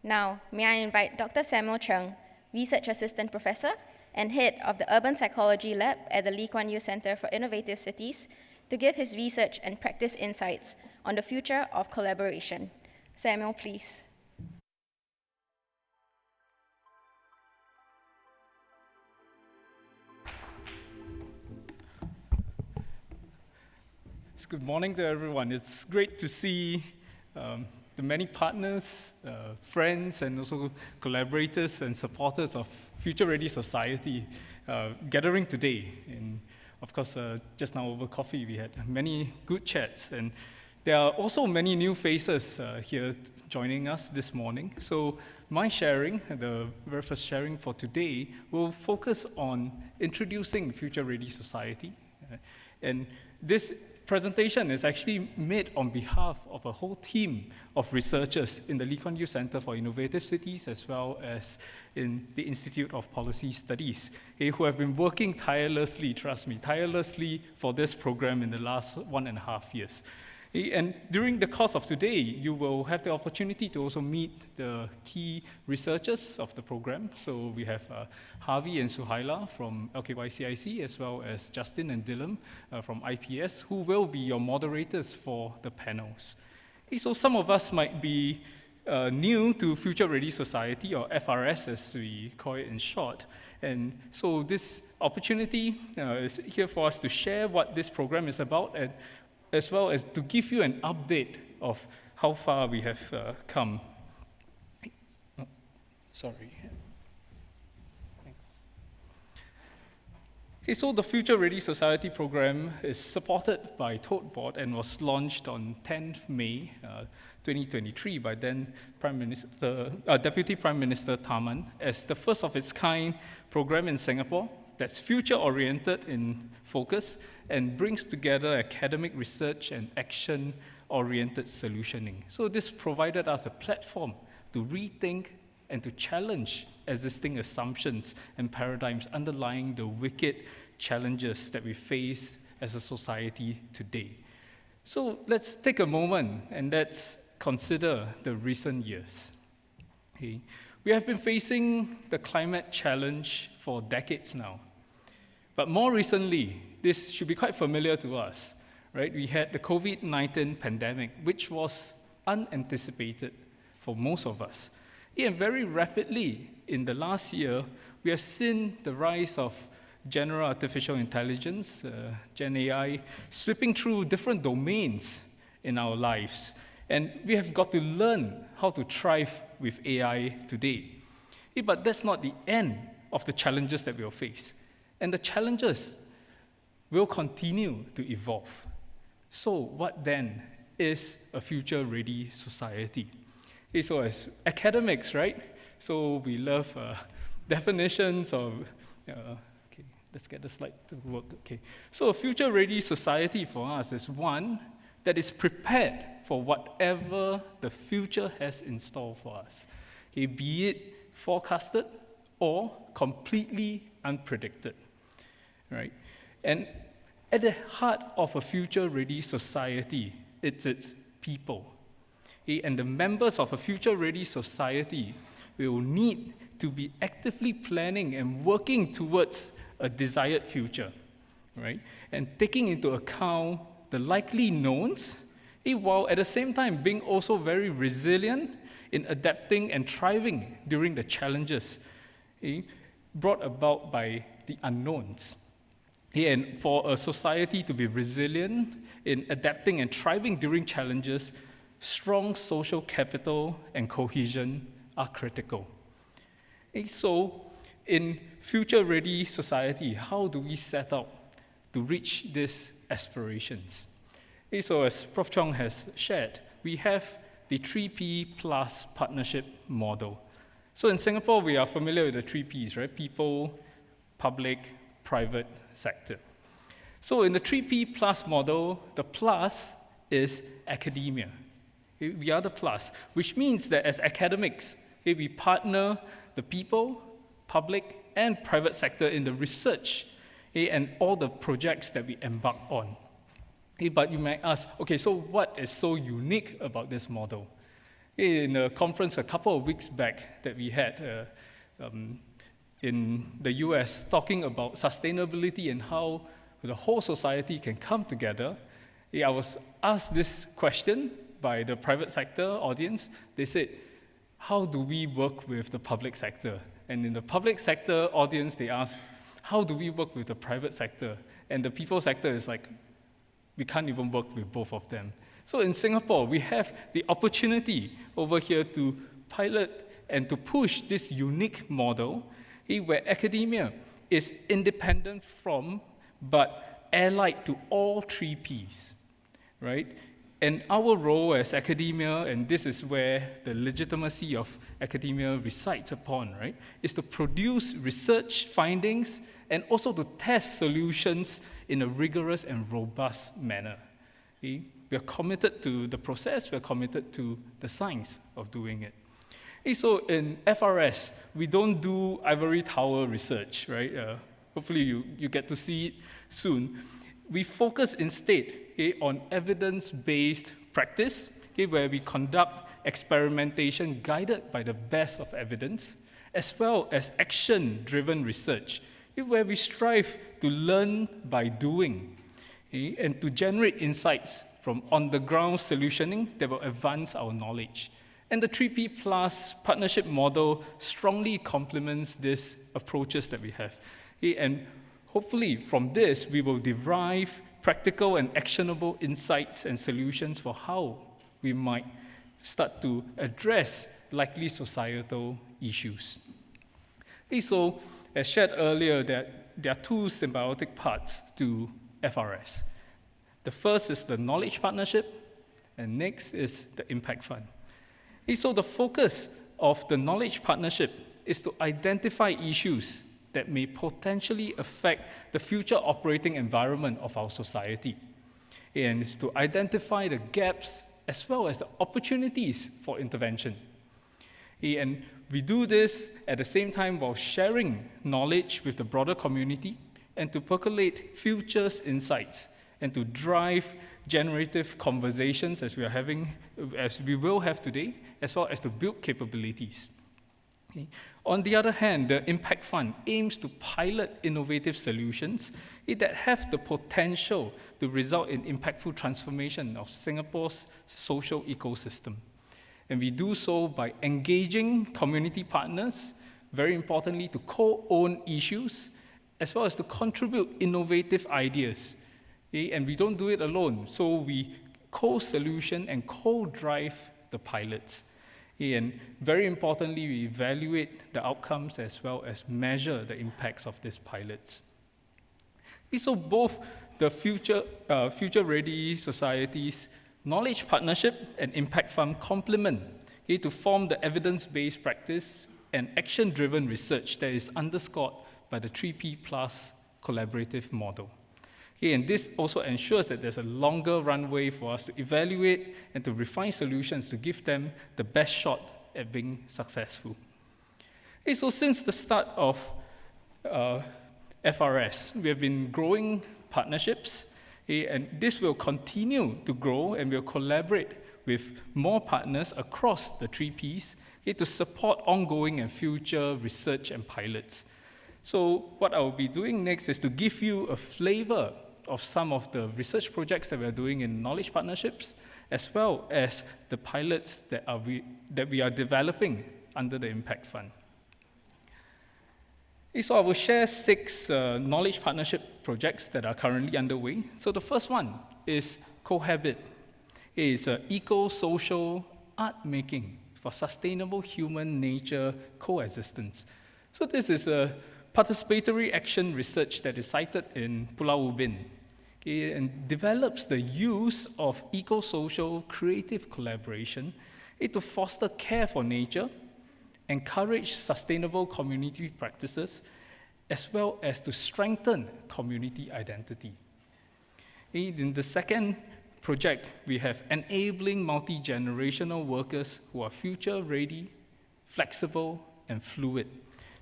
Now, may I invite Dr. Samuel Chng, Research Assistant Professor and Head of the Urban Psychology Lab at the Kuan Center for Innovative Cities, to give his research and practice insights on the future of collaboration. Samuel, please. Good morning to everyone. It's great to see the many partners, friends, and also collaborators and supporters of Future Ready Society gathering today. And of course, just now over coffee, we had many good chats. And there are also many new faces here joining us this morning. So my sharing, the very first sharing for today, will focus on introducing Future Ready Society. And this presentation is actually made on behalf of a whole team of researchers in the Kuan Center for Innovative Cities, as well as in the Institute of Policy Studies, who have been working tirelessly, trust me, tirelessly for this program in the last 1.5 years. And during the course of today, you will have the opportunity to also meet the key researchers of the program. So we have Harvey and Suhaila from LKYCIC, as well as Justin and Dylan from IPS, who will be your moderators for the panels. So some of us might be new to Future Ready Society, or FRS as we call it in short. And so this opportunity is here for us to share what this program is about, and as well as to give you an update of how far we have come. Oh, sorry. Thanks. Okay, so the Future Ready Society program is supported by Tote Board and was launched on 10th May 2023 by then Deputy Prime Minister Tharman as the first of its kind program in Singapore that's future-oriented in focus and brings together academic research and action-oriented solutioning. So this provided us a platform to rethink and to challenge existing assumptions and paradigms underlying the wicked challenges that we face as a society today. So let's take a moment and let's consider the recent years. Okay. We have been facing the climate challenge for decades now. But more recently, this should be quite familiar to us, right? We had the COVID-19 pandemic, which was unanticipated for most of us. And very rapidly, in the last year, we have seen the rise of general artificial intelligence, Gen AI, sweeping through different domains in our lives. And we have got to learn how to thrive with AI today. But that's not the end of the challenges that we'll face. And the challenges will continue to evolve. So what then is a future-ready society? Okay, so as academics, right? So we love definitions of, okay, let's get the slide to work. Okay, so a future-ready society for us is one that is prepared for whatever the future has in store for us, okay, be it forecasted or completely unpredicted, right? And at the heart of a future-ready society, it's its people. Okay? And the members of a future-ready society will need to be actively planning and working towards a desired future, right? And taking into account the likely knowns, while at the same time being also very resilient in adapting and thriving during the challenges brought about by the unknowns. And for a society to be resilient in adapting and thriving during challenges, strong social capital and cohesion are critical. So in future-ready society, how do we set out to reach these aspirations? So as Prof. Chng has shared, we have the 3P plus partnership model. So in Singapore, we are familiar with the 3Ps, right? People, public, private sector. So in the 3P plus model, the plus is academia. We are the plus, which means that as academics, we partner the people, public, and private sector in the research and all the projects that we embark on. But you might ask, okay, so what is so unique about this model? In a conference a couple of weeks back that we had in the US talking about sustainability and how the whole society can come together, I was asked this question by the private sector audience. They said, how do we work with the public sector? And in the public sector audience, they asked, how do we work with the private sector? And the people sector is like, we can't even work with both of them. So in Singapore, we have the opportunity over here to pilot and to push this unique model where academia is independent from, but allied to all three Ps, right? And our role as academia, and this is where the legitimacy of academia resides upon, right, is to produce research findings and also to test solutions in a rigorous and robust manner. We are committed to the process, we are committed to the science of doing it. So in FRS, we don't do ivory tower research, right? Hopefully you get to see it soon. We focus instead on evidence-based practice, where we conduct experimentation guided by the best of evidence, as well as action-driven research, where we strive to learn by doing, and to generate insights from on-the-ground solutioning that will advance our knowledge. And the 3P Plus partnership model strongly complements these approaches that we have. And hopefully from this, we will derive practical and actionable insights and solutions for how we might start to address likely societal issues. So, as shared earlier, there are two symbiotic parts to FRS. The first is the knowledge partnership, and next is the impact fund. So the focus of the knowledge partnership is to identify issues that may potentially affect the future operating environment of our society, and is to identify the gaps as well as the opportunities for intervention. And we do this at the same time while sharing knowledge with the broader community and to percolate futures insights and to drive generative conversations as we will have today, as well as to build capabilities. On the other hand, the Impact Fund aims to pilot innovative solutions that have the potential to result in impactful transformation of Singapore's social ecosystem. And we do so by engaging community partners, very importantly, to co-own issues, as well as to contribute innovative ideas. And we don't do it alone, so we co-solution and co-drive the pilots. And very importantly, we evaluate the outcomes as well as measure the impacts of these pilots. So both the future-ready societies, knowledge partnership and impact fund complement to form the evidence-based practice and action-driven research that is underscored by the 3P Plus collaborative model. And this also ensures that there's a longer runway for us to evaluate and to refine solutions to give them the best shot at being successful. So since the start of FRS, we have been growing partnerships, and this will continue to grow, and we'll collaborate with more partners across the 3Ps to support ongoing and future research and pilots. So what I will be doing next is to give you a flavor of some of the research projects that we are doing in knowledge partnerships, as well as the pilots that we are developing under the Impact Fund. So I will share 6 knowledge partnership projects that are currently underway. So the first one is Cohabit. It is eco-social art making for sustainable human-nature coexistence. So this is a participatory action research that is cited in Pulau Ubin, and develops the use of eco-social creative collaboration to foster care for nature, encourage sustainable community practices, as well as to strengthen community identity. In the second project, we have enabling multi-generational workers who are future-ready, flexible, and fluid.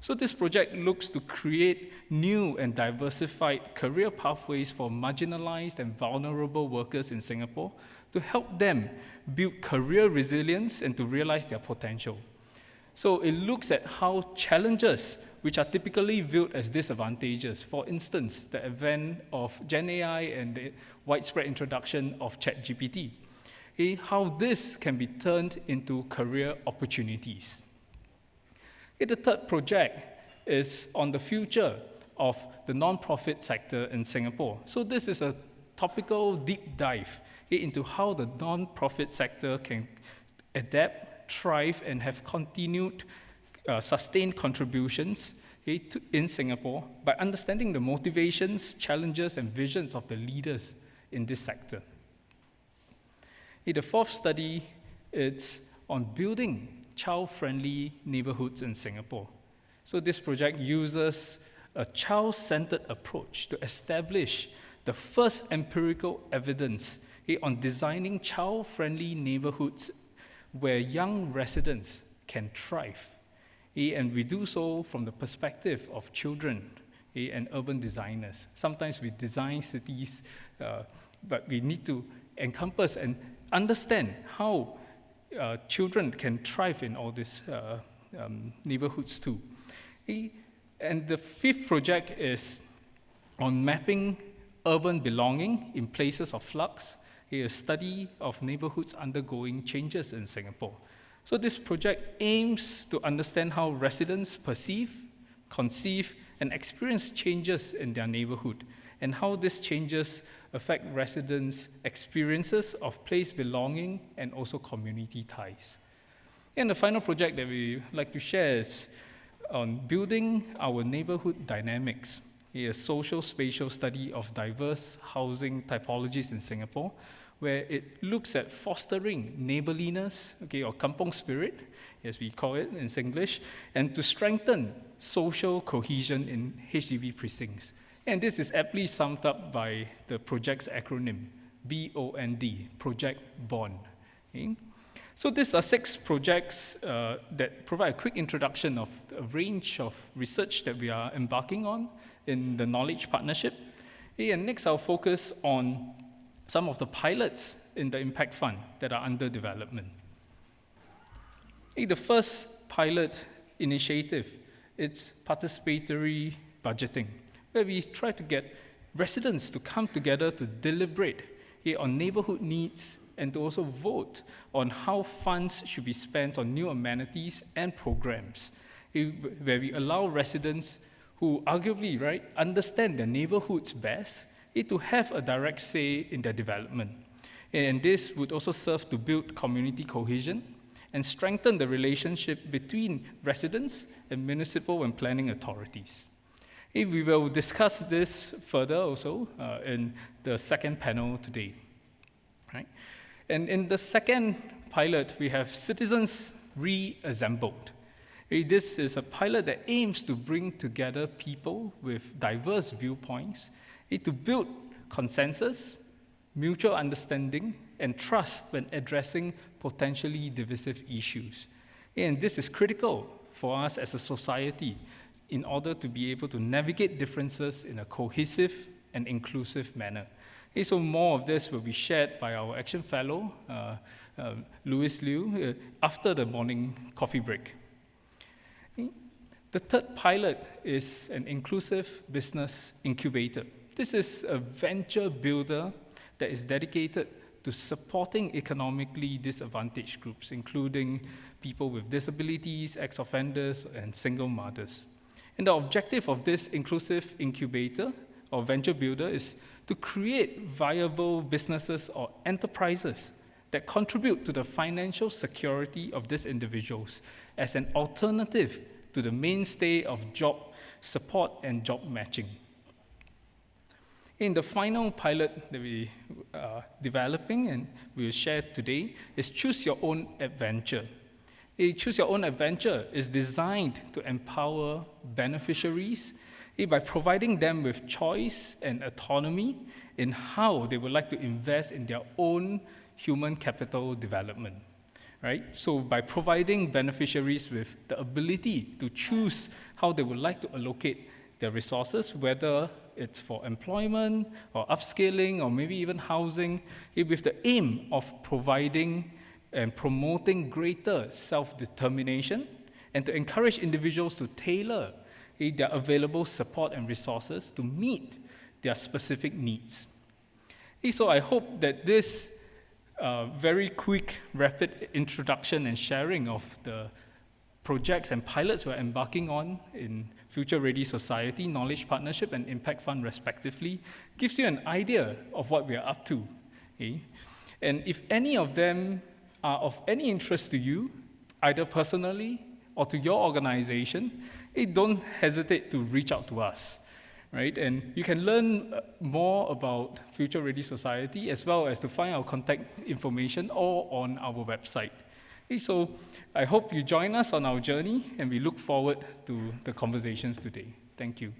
So this project looks to create new and diversified career pathways for marginalized and vulnerable workers in Singapore to help them build career resilience and to realize their potential. So it looks at how challenges, which are typically viewed as disadvantages, for instance, the advent of Gen AI and the widespread introduction of ChatGPT, how this can be turned into career opportunities. The third project is on the future of the non-profit sector in Singapore. So this is a topical deep dive into how the non-profit sector can adapt, thrive, and have continued sustained contributions in Singapore by understanding the motivations, challenges, and visions of the leaders in this sector. The fourth study is on building child-friendly neighborhoods in Singapore. So this project uses a child-centered approach to establish the first empirical evidence on designing child-friendly neighborhoods where young residents can thrive. And we do so from the perspective of children and urban designers. Sometimes we design cities, but we need to encompass and understand how children can thrive in all these neighborhoods too. And the fifth project is on mapping urban belonging in places of flux, a study of neighborhoods undergoing changes in Singapore. So this project aims to understand how residents perceive, conceive, and experience changes in their neighborhood, and how these changes affect residents' experiences of place belonging and also community ties. And the final project that we like to share is on building our neighborhood dynamics, a social spatial study of diverse housing typologies in Singapore, where it looks at fostering neighborliness, or kampong spirit, as we call it in Singlish, and to strengthen social cohesion in HDB precincts. And this is aptly summed up by the project's acronym, BOND, Project Bond. Okay? So these are 6 projects that provide a quick introduction of a range of research that we are embarking on in the Knowledge Partnership. And next I'll focus on some of the pilots in the Impact Fund that are under development. The first pilot initiative is participatory budgeting, where we try to get residents to come together to deliberate on neighborhood needs and to also vote on how funds should be spent on new amenities and programs, where we allow residents who arguably understand their neighborhoods best to have a direct say in their development. And this would also serve to build community cohesion and strengthen the relationship between residents and municipal and planning authorities. We will discuss this further also in the second panel today. Right? And in the second pilot, we have citizens reassembled. This is a pilot that aims to bring together people with diverse viewpoints to build consensus, mutual understanding, and trust when addressing potentially divisive issues. And this is critical for us as a society in order to be able to navigate differences in a cohesive and inclusive manner. So more of this will be shared by our Action Fellow, Louis Liu, after the morning coffee break. The third pilot is an inclusive business incubator. This is a venture builder that is dedicated to supporting economically disadvantaged groups, including people with disabilities, ex-offenders, and single mothers. And the objective of this inclusive incubator or venture builder is to create viable businesses or enterprises that contribute to the financial security of these individuals as an alternative to the mainstay of job support and job matching. In the final pilot that we are developing and we will share today is Choose Your Own Adventure. Choose Your Own Adventure is designed to empower beneficiaries by providing them with choice and autonomy in how they would like to invest in their own human capital development. Right? So by providing beneficiaries with the ability to choose how they would like to allocate their resources, whether it's for employment or upskilling or maybe even housing, with the aim of providing and promoting greater self-determination and to encourage individuals to tailor their available support and resources to meet their specific needs. So I hope that this very quick, rapid introduction and sharing of the projects and pilots we're embarking on in Future Ready Society, Knowledge Partnership, and Impact Fund respectively gives you an idea of what we are up to. And if any of them are of any interest to you, either personally or to your organization, don't hesitate to reach out to us. Right? And you can learn more about Future Ready Society as well as to find our contact information all on our website. So I hope you join us on our journey, and we look forward to the conversations today. Thank you.